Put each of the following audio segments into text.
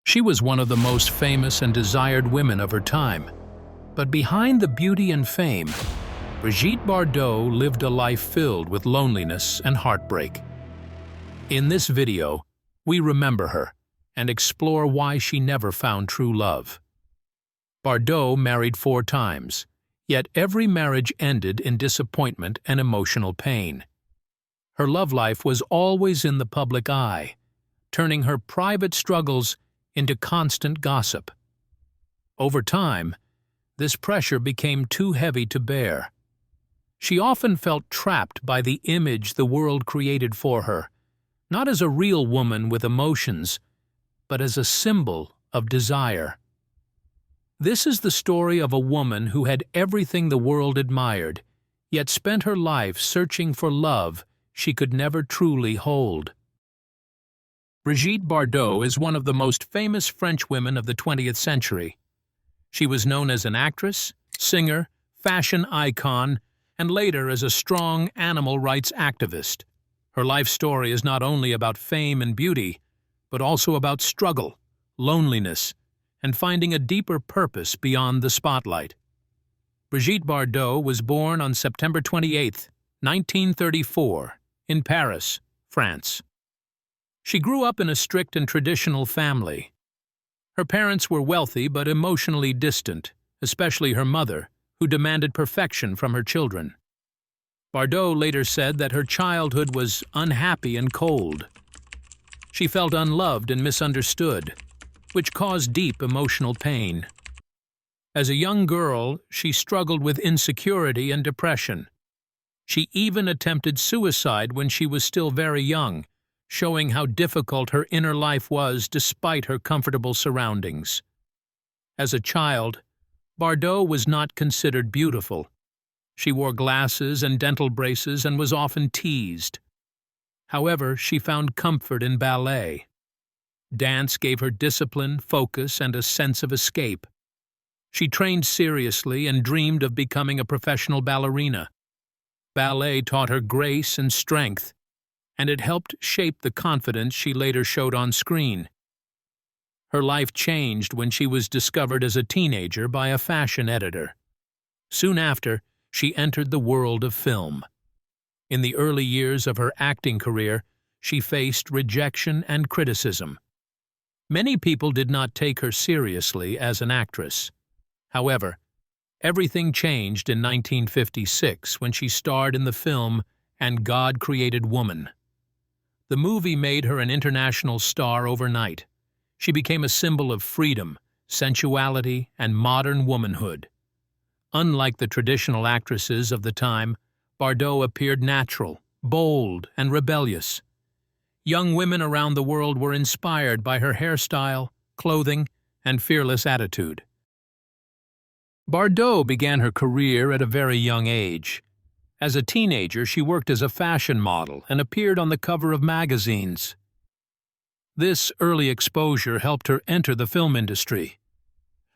She was one of the most famous and desired women of her time. But behind the beauty and fame, Brigitte Bardot lived a life filled with loneliness and heartbreak. In this video, we remember her and explore why she never found true love. Bardot married 4 times, yet every marriage ended in disappointment and emotional pain. Her love life was always in the public eye, turning her private struggles into constant gossip. Over time, this pressure became too heavy to bear. She often felt trapped by the image the world created for her, not as a real woman with emotions, but as a symbol of desire. This is the story of a woman who had everything the world admired, yet spent her life searching for love she could never truly hold. Brigitte Bardot is one of the most famous French women of the 20th century. She was known as an actress, singer, fashion icon, and later as a strong animal rights activist. Her life story is not only about fame and beauty, but also about struggle, loneliness, and finding a deeper purpose beyond the spotlight. Brigitte Bardot was born on September 28, 1934, in Paris, France. She grew up in a strict and traditional family. Her parents were wealthy but emotionally distant, especially her mother, who demanded perfection from her children. Bardot later said that her childhood was unhappy and cold. She felt unloved and misunderstood, which caused deep emotional pain. As a young girl, she struggled with insecurity and depression. She even attempted suicide when she was still very young, showing how difficult her inner life was despite her comfortable surroundings. As a child, Bardot was not considered beautiful. She wore glasses and dental braces and was often teased. However, she found comfort in ballet. Dance gave her discipline, focus, and a sense of escape. She trained seriously and dreamed of becoming a professional ballerina. Ballet taught her grace and strength, and it helped shape the confidence she later showed on screen. Her life changed when she was discovered as a teenager by a fashion editor. Soon after, she entered the world of film. In the early years of her acting career, she faced rejection and criticism. Many people did not take her seriously as an actress. However, everything changed in 1956 when she starred in the film And God Created Woman. The movie made her an international star overnight. She became a symbol of freedom, sensuality, and modern womanhood. Unlike the traditional actresses of the time, Bardot appeared natural, bold, and rebellious. Young women around the world were inspired by her hairstyle, clothing, and fearless attitude. Bardot began her career at a very young age. As a teenager, she worked as a fashion model and appeared on the cover of magazines. This early exposure helped her enter the film industry.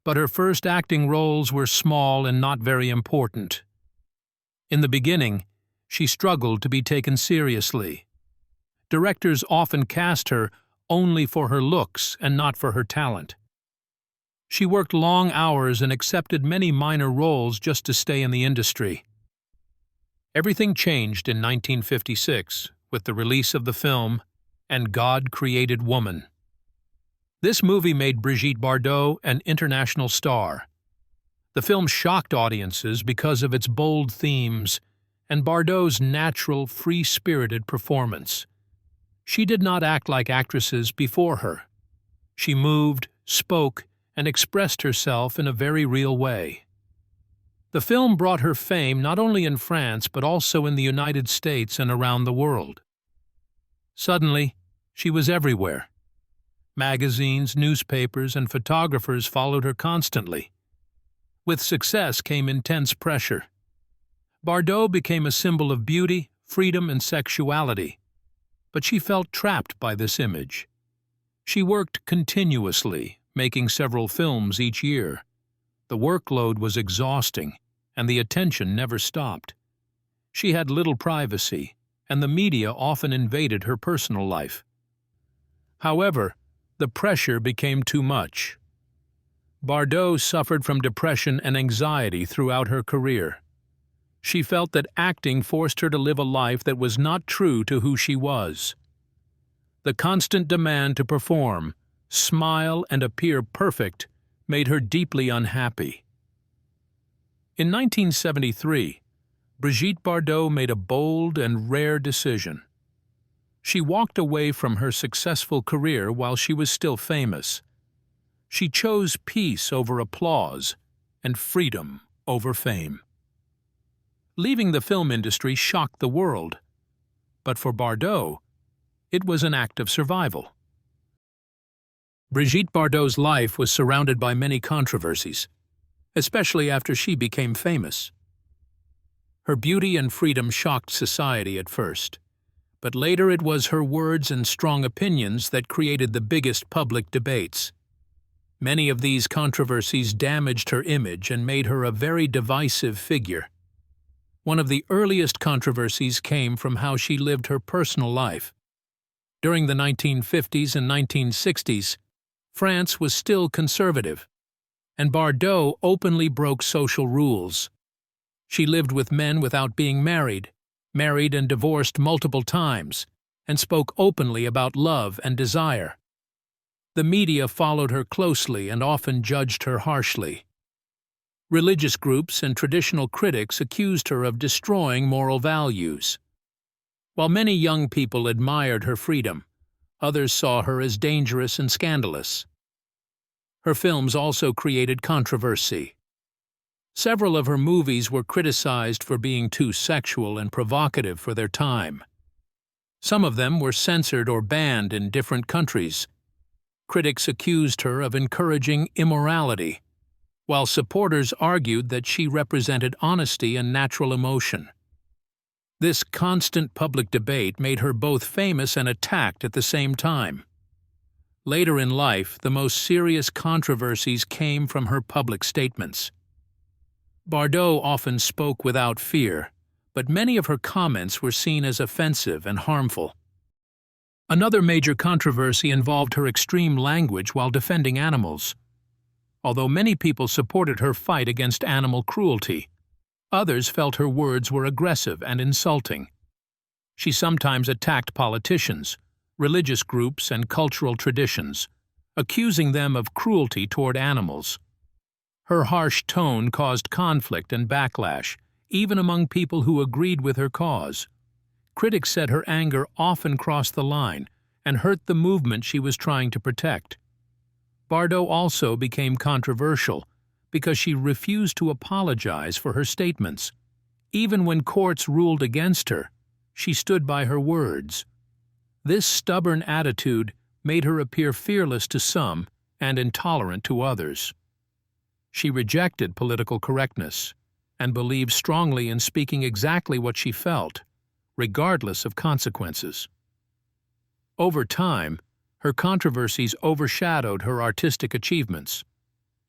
But her first acting roles were small and not very important. In the beginning, she struggled to be taken seriously. Directors often cast her only for her looks and not for her talent. She worked long hours and accepted many minor roles just to stay in the industry. Everything changed in 1956 with the release of the film And God Created Woman. This movie made Brigitte Bardot an international star. The film shocked audiences because of its bold themes and Bardot's natural, free-spirited performance. She did not act like actresses before her. She moved, spoke, and expressed herself in a very real way. The film brought her fame not only in France but also in the United States and around the world. Suddenly, she was everywhere. Magazines, newspapers, and photographers followed her constantly. With success came intense pressure. Bardot became a symbol of beauty, freedom, and sexuality. But she felt trapped by this image. She worked continuously, making several films each year. The workload was exhausting, and the attention never stopped. She had little privacy, and the media often invaded her personal life. However, the pressure became too much. Bardot suffered from depression and anxiety throughout her career. She felt that acting forced her to live a life that was not true to who she was. The constant demand to perform, smile, and appear perfect made her deeply unhappy. In 1973, Brigitte Bardot made a bold and rare decision. She walked away from her successful career while she was still famous. She chose peace over applause and freedom over fame. Leaving the film industry shocked the world, but for Bardot, it was an act of survival. Brigitte Bardot's life was surrounded by many controversies, especially after she became famous. Her beauty and freedom shocked society at first, but later it was her words and strong opinions that created the biggest public debates. Many of these controversies damaged her image and made her a very divisive figure. One of the earliest controversies came from how she lived her personal life. During the 1950s and 1960s, France was still conservative, and Bardot openly broke social rules. She lived with men without being married and divorced multiple times, and spoke openly about love and desire. The media followed her closely and often judged her harshly. Religious groups and traditional critics accused her of destroying moral values. While many young people admired her freedom, others saw her as dangerous and scandalous. Her films also created controversy. Several of her movies were criticized for being too sexual and provocative for their time. Some of them were censored or banned in different countries. Critics accused her of encouraging immorality, while supporters argued that she represented honesty and natural emotion. This constant public debate made her both famous and attacked at the same time. Later in life, the most serious controversies came from her public statements. Bardot often spoke without fear, but many of her comments were seen as offensive and harmful. Another major controversy involved her extreme language while defending animals. Although many people supported her fight against animal cruelty, others felt her words were aggressive and insulting. She sometimes attacked politicians, religious groups, and cultural traditions, accusing them of cruelty toward animals. Her harsh tone caused conflict and backlash, even among people who agreed with her cause. Critics said her anger often crossed the line and hurt the movement she was trying to protect. Bardot also became controversial because she refused to apologize for her statements. Even when courts ruled against her, she stood by her words. This stubborn attitude made her appear fearless to some and intolerant to others. She rejected political correctness and believed strongly in speaking exactly what she felt, regardless of consequences. Over time, her controversies overshadowed her artistic achievements.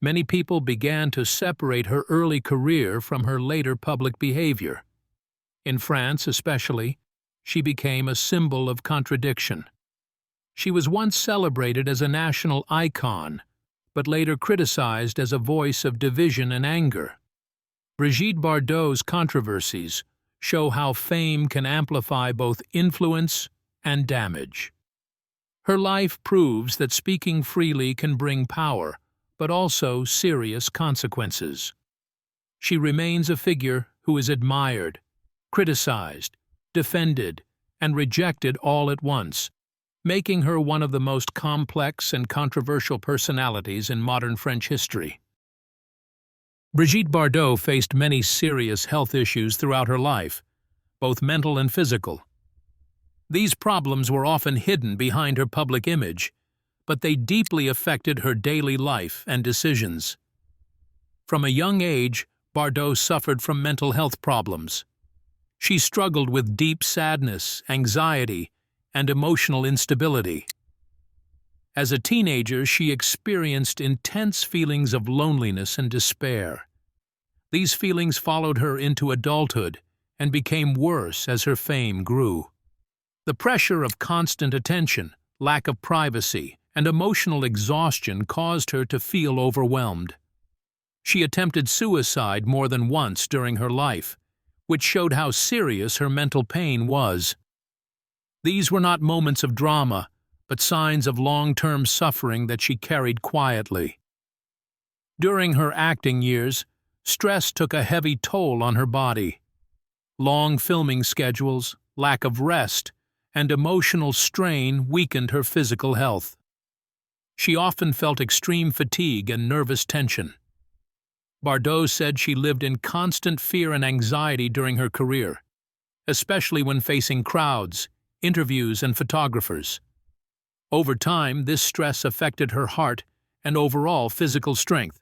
Many people began to separate her early career from her later public behavior. In France, especially, she became a symbol of contradiction. She was once celebrated as a national icon, but later criticized as a voice of division and anger. Brigitte Bardot's controversies show how fame can amplify both influence and damage. Her life proves that speaking freely can bring power, but also serious consequences. She remains a figure who is admired, criticized, defended, and rejected all at once, making her one of the most complex and controversial personalities in modern French history. Brigitte Bardot faced many serious health issues throughout her life, both mental and physical. These problems were often hidden behind her public image, but they deeply affected her daily life and decisions. From a young age, Bardot suffered from mental health problems. She struggled with deep sadness, anxiety, and emotional instability. As a teenager, she experienced intense feelings of loneliness and despair. These feelings followed her into adulthood and became worse as her fame grew. The pressure of constant attention, lack of privacy, and emotional exhaustion caused her to feel overwhelmed. She attempted suicide more than once during her life, which showed how serious her mental pain was. These were not moments of drama, but signs of long-term suffering that she carried quietly. During her acting years, stress took a heavy toll on her body. Long filming schedules, lack of rest, and emotional strain weakened her physical health. She often felt extreme fatigue and nervous tension. Bardot said she lived in constant fear and anxiety during her career, especially when facing crowds, interviews, and photographers. Over time, this stress affected her heart and overall physical strength.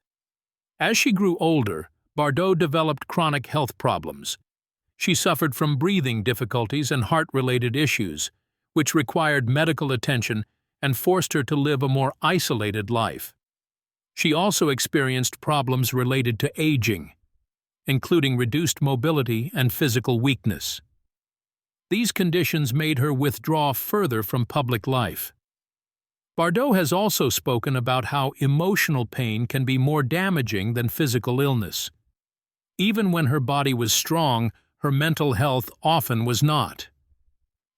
As she grew older, Bardot developed chronic health problems. She suffered from breathing difficulties and heart-related issues, which required medical attention and forced her to live a more isolated life. She also experienced problems related to aging, including reduced mobility and physical weakness. These conditions made her withdraw further from public life. Bardot has also spoken about how emotional pain can be more damaging than physical illness. Even when her body was strong, her mental health often was not.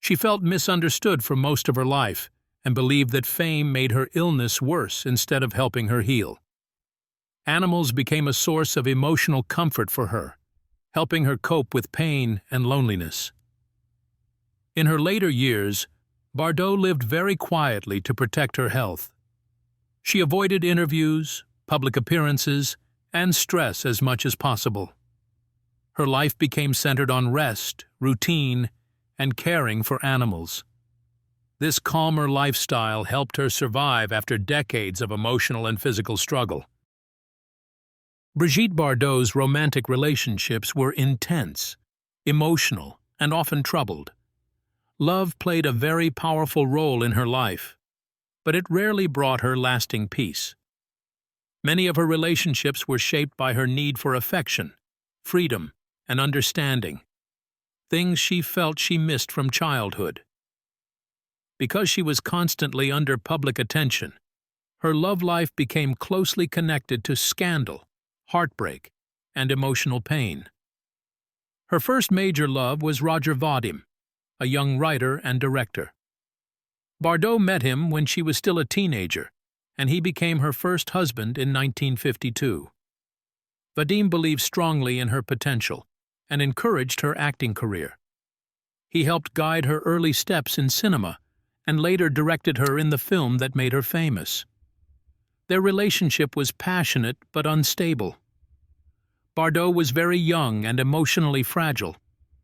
She felt misunderstood for most of her life and believed that fame made her illness worse instead of helping her heal. Animals became a source of emotional comfort for her, helping her cope with pain and loneliness. In her later years, Bardot lived very quietly to protect her health. She avoided interviews, public appearances, and stress as much as possible. Her life became centered on rest, routine, and caring for animals. This calmer lifestyle helped her survive after decades of emotional and physical struggle. Brigitte Bardot's romantic relationships were intense, emotional, and often troubled. Love played a very powerful role in her life, but it rarely brought her lasting peace. Many of her relationships were shaped by her need for affection, freedom, and understanding, things she felt she missed from childhood. Because she was constantly under public attention, her love life became closely connected to scandal, heartbreak, and emotional pain. Her first major love was Roger Vadim, a young writer and director. Bardot met him when she was still a teenager, and he became her first husband in 1952. Vadim believed strongly in her potential and encouraged her acting career. He helped guide her early steps in cinema and later directed her in the film that made her famous. Their relationship was passionate but unstable. Bardot was very young and emotionally fragile,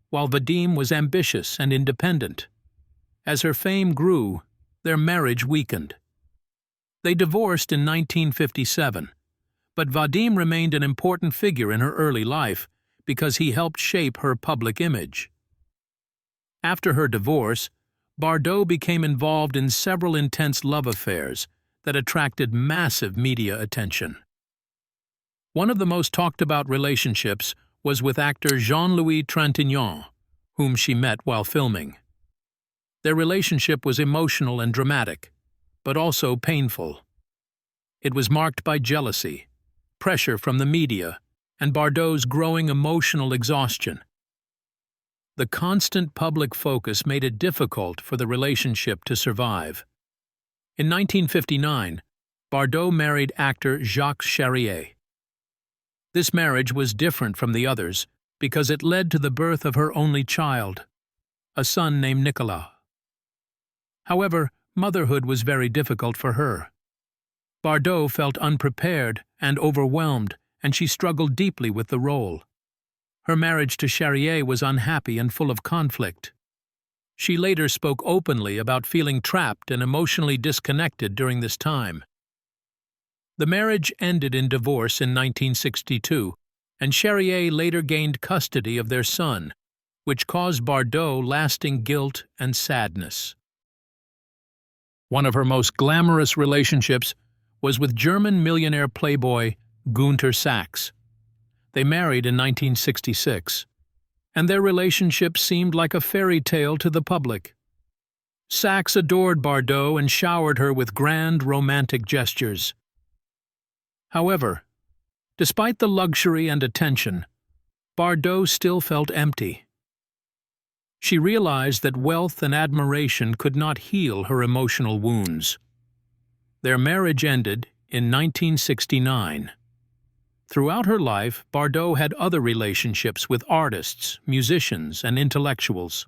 while Vadim was ambitious and independent. As her fame grew, their marriage weakened. They divorced in 1957, but Vadim remained an important figure in her early life because he helped shape her public image. After her divorce, Bardot became involved in several intense love affairs that attracted massive media attention. One of the most talked-about relationships was with actor Jean-Louis Trintignant, whom she met while filming. Their relationship was emotional and dramatic, but also painful. It was marked by jealousy, pressure from the media, and Bardot's growing emotional exhaustion. The constant public focus made it difficult for the relationship to survive. In 1959, Bardot married actor Jacques Charrier. This marriage was different from the others because it led to the birth of her only child, a son named Nicolas. However, motherhood was very difficult for her. Bardot felt unprepared and overwhelmed, and she struggled deeply with the role. Her marriage to Charrier was unhappy and full of conflict. She later spoke openly about feeling trapped and emotionally disconnected during this time. The marriage ended in divorce in 1962, and Charrier later gained custody of their son, which caused Bardot lasting guilt and sadness. One of her most glamorous relationships was with German millionaire playboy Günter Sachs. They married in 1966, and their relationship seemed like a fairy tale to the public. Sachs adored Bardot and showered her with grand romantic gestures. However, despite the luxury and attention, Bardot still felt empty. She realized that wealth and admiration could not heal her emotional wounds. Their marriage ended in 1969. Throughout her life, Bardot had other relationships with artists, musicians, and intellectuals.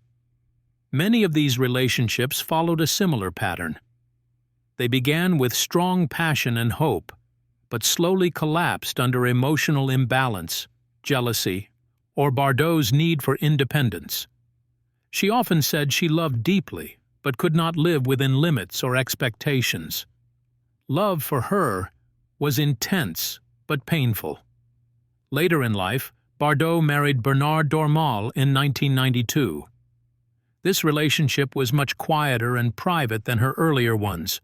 Many of these relationships followed a similar pattern. They began with strong passion and hope, but slowly collapsed under emotional imbalance, jealousy, or Bardot's need for independence. She often said she loved deeply, but could not live within limits or expectations. Love for her was intense but painful. Later in life, Bardot married Bernard Dormal in 1992. This relationship was much quieter and private than her earlier ones.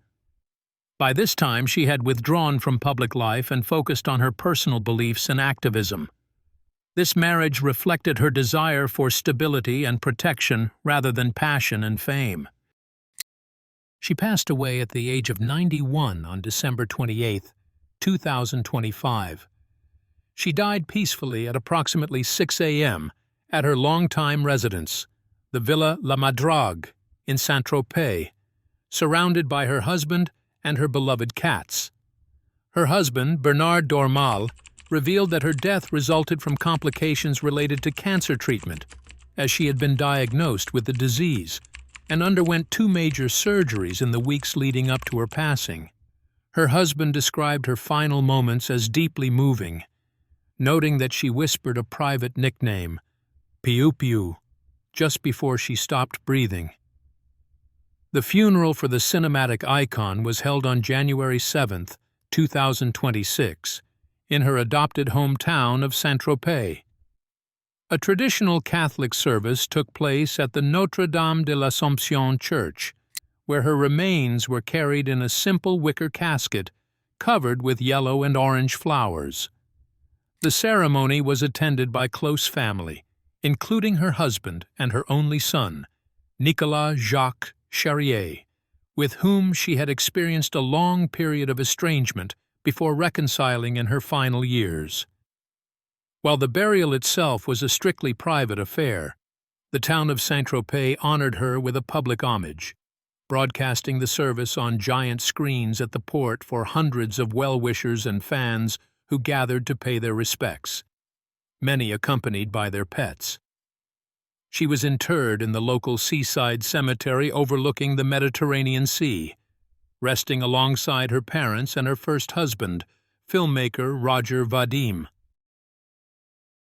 By this time, she had withdrawn from public life and focused on her personal beliefs and activism. This marriage reflected her desire for stability and protection rather than passion and fame. She passed away at the age of 91 on December 28, 2025. She died peacefully at approximately 6 a.m. at her longtime residence, the Villa La Madrague in Saint-Tropez, surrounded by her husband and her beloved cats. Her husband, Bernard Dormal, revealed that her death resulted from complications related to cancer treatment, as she had been diagnosed with the disease, and underwent 2 major surgeries in the weeks leading up to her passing. Her husband described her final moments as deeply moving, noting that she whispered a private nickname, Piu Piu, just before she stopped breathing. The funeral for the cinematic icon was held on January 7, 2026, in her adopted hometown of Saint-Tropez. A traditional Catholic service took place at the Notre-Dame de l'Assomption Church, where her remains were carried in a simple wicker casket covered with yellow and orange flowers. The ceremony was attended by close family, including her husband and her only son, Nicolas Jacques Charrier, with whom she had experienced a long period of estrangement before reconciling in her final years. While the burial itself was a strictly private affair, the town of Saint-Tropez honored her with a public homage, broadcasting the service on giant screens at the port for hundreds of well-wishers and fans who gathered to pay their respects, many accompanied by their pets. She was interred in the local seaside cemetery overlooking the Mediterranean Sea, resting alongside her parents and her first husband, filmmaker Roger Vadim.